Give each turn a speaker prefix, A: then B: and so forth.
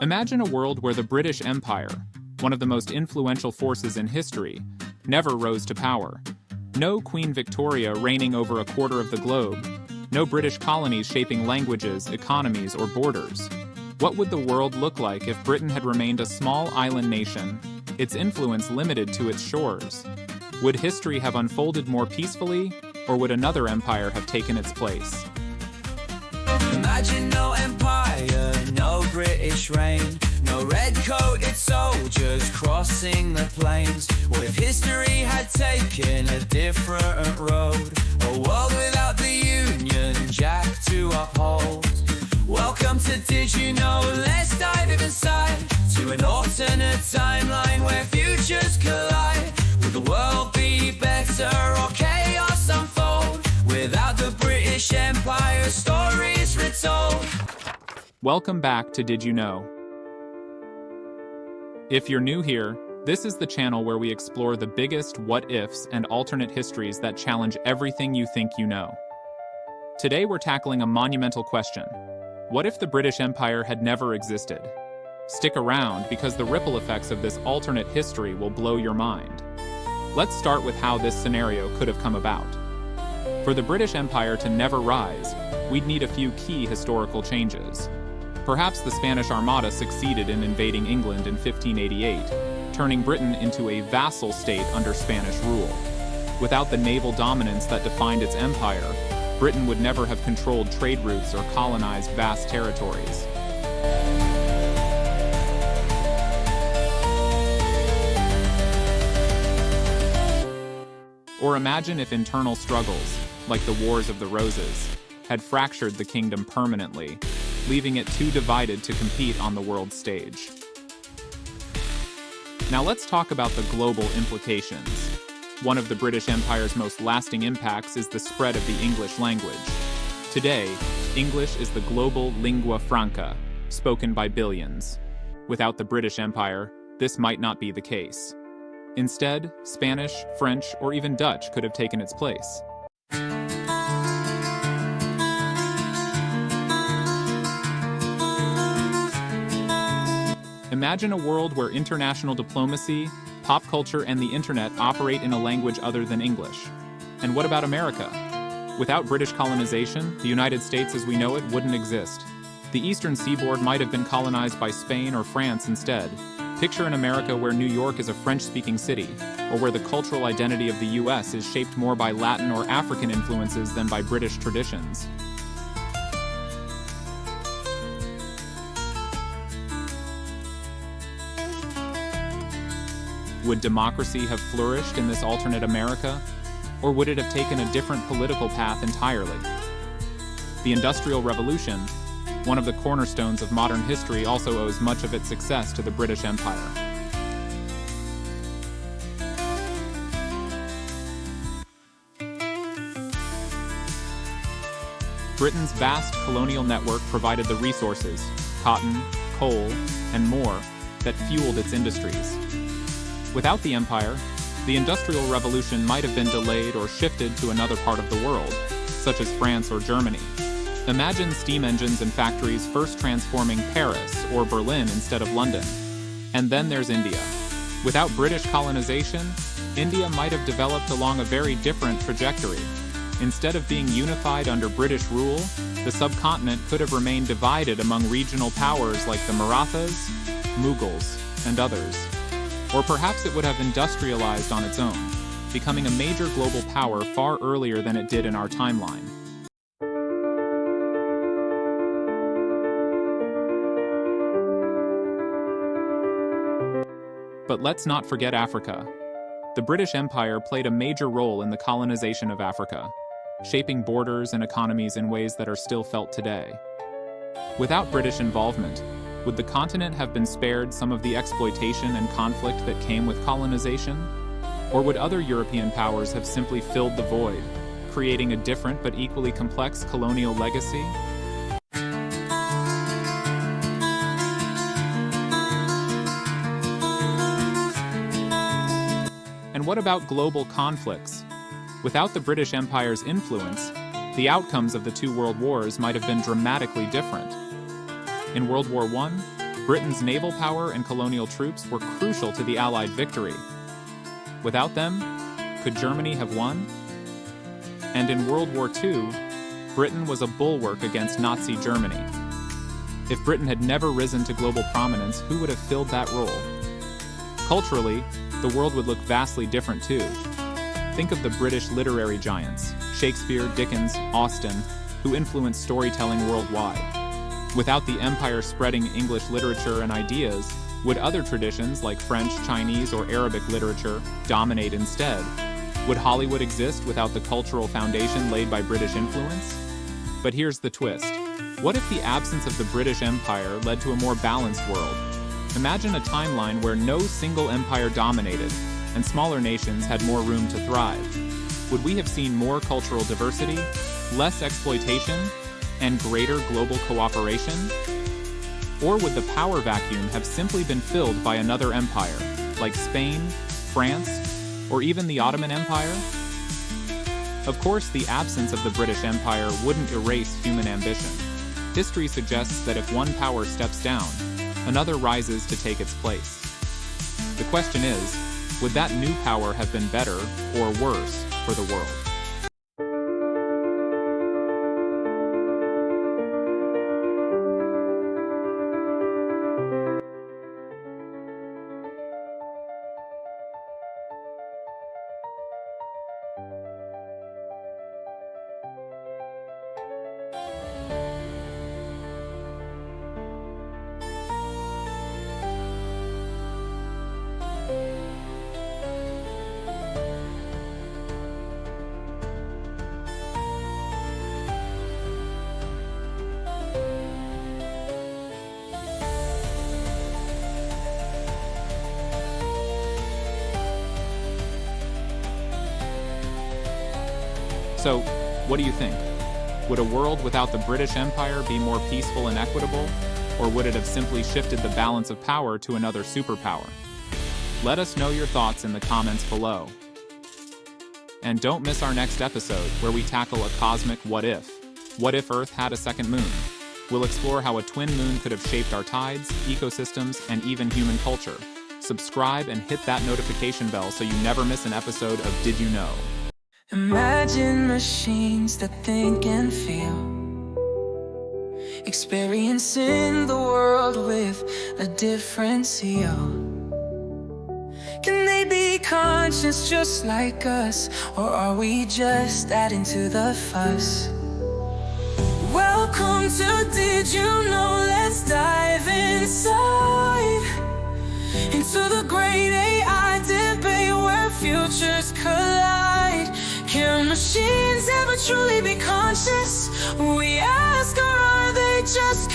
A: Imagine a world where the British Empire, one of the most influential forces in history, never rose to power. No Queen Victoria reigning over a quarter of the globe, no British colonies shaping languages, economies, or borders. What would the world look like if Britain had remained a small island nation, its influence limited to its shores? Would history have unfolded more peacefully, or would another empire have taken its place?
B: Imagine no empire, no British reign, no red-coated soldiers crossing the plains. What if history had taken a different road? A world without the Union Jack to uphold. Welcome to Did You Know? Let's dive inside to an alternate timeline where futures collide. Will the world be better or chaos unfold? Without the British Empire, stories retold.
A: Welcome back to Did You Know? If you're new here, this is the channel where we explore the biggest what-ifs and alternate histories that challenge everything you think you know. Today we're tackling a monumental question. What if the British Empire had never existed? Stick around because the ripple effects of this alternate history will blow your mind. Let's start with how this scenario could have come about. For the British Empire to never rise, we'd need a few key historical changes. Perhaps the Spanish Armada succeeded in invading England in 1588, turning Britain into a vassal state under Spanish rule. Without the naval dominance that defined its empire, Britain would never have controlled trade routes or colonized vast territories. Or imagine if internal struggles, like the Wars of the Roses, had fractured the kingdom permanently, leaving it too divided to compete on the world stage. Now let's talk about the global implications. One of the British Empire's most lasting impacts is the spread of the English language. Today, English is the global lingua franca, spoken by billions. Without the British Empire, this might not be the case. Instead, Spanish, French, or even Dutch could have taken its place. Imagine a world where international diplomacy, pop culture, and the internet operate in a language other than English. And what about America? Without British colonization, the United States as we know it wouldn't exist. The eastern seaboard might have been colonized by Spain or France instead. Picture an America where New York is a French-speaking city, or where the cultural identity of the US is shaped more by Latin or African influences than by British traditions. Would democracy have flourished in this alternate America? Or would it have taken a different political path entirely? The Industrial Revolution, one of the cornerstones of modern history, also owes much of its success to the British Empire. Britain's vast colonial network provided the resources, cotton, coal, and more, that fueled its industries. Without the empire, the Industrial Revolution might have been delayed or shifted to another part of the world, such as France or Germany. Imagine steam engines and factories first transforming Paris or Berlin instead of London. And then there's India. Without British colonization, India might have developed along a very different trajectory. Instead of being unified under British rule, the subcontinent could have remained divided among regional powers like the Marathas, Mughals, and others. Or perhaps it would have industrialized on its own, becoming a major global power far earlier than it did in our timeline. But let's not forget Africa. The British Empire played a major role in the colonization of Africa, shaping borders and economies in ways that are still felt today. Without British involvement, would the continent have been spared some of the exploitation and conflict that came with colonization? Or would other European powers have simply filled the void, creating a different but equally complex colonial legacy? And what about global conflicts? Without the British Empire's influence, the outcomes of the two world wars might have been dramatically different. In World War I, Britain's naval power and colonial troops were crucial to the Allied victory. Without them, could Germany have won? And in World War II, Britain was a bulwark against Nazi Germany. If Britain had never risen to global prominence, who would have filled that role? Culturally, the world would look vastly different too. Think of the British literary giants, Shakespeare, Dickens, Austen, who influenced storytelling worldwide. Without the empire spreading English literature and ideas, would other traditions like French, Chinese, or Arabic literature dominate instead? Would Hollywood exist without the cultural foundation laid by British influence? But here's the twist. What if the absence of the British Empire led to a more balanced world? Imagine a timeline where no single empire dominated, and smaller nations had more room to thrive. Would we have seen more cultural diversity, less exploitation, and greater global cooperation? Or would the power vacuum have simply been filled by another empire, like Spain, France, or even the Ottoman Empire? Of course, the absence of the British Empire wouldn't erase human ambition. History suggests that if one power steps down, another rises to take its place. The question is, would that new power have been better or worse for the world? So, what do you think? Would a world without the British Empire be more peaceful and equitable, or would it have simply shifted the balance of power to another superpower? Let us know your thoughts in the comments below. And don't miss our next episode where we tackle a cosmic what if. What if Earth had a second moon? We'll explore how a twin moon could have shaped our tides, ecosystems, and even human culture. Subscribe and hit that notification bell so you never miss an episode of Did You Know?
B: Imagine machines that think and feel, experiencing the world with a different seal. Can they be conscious just like us, or are we just adding to the fuss? Welcome to Did You Know? Let's dive inside into the great AI debate where futures collide. Can machines ever truly be conscious? We ask, or are they just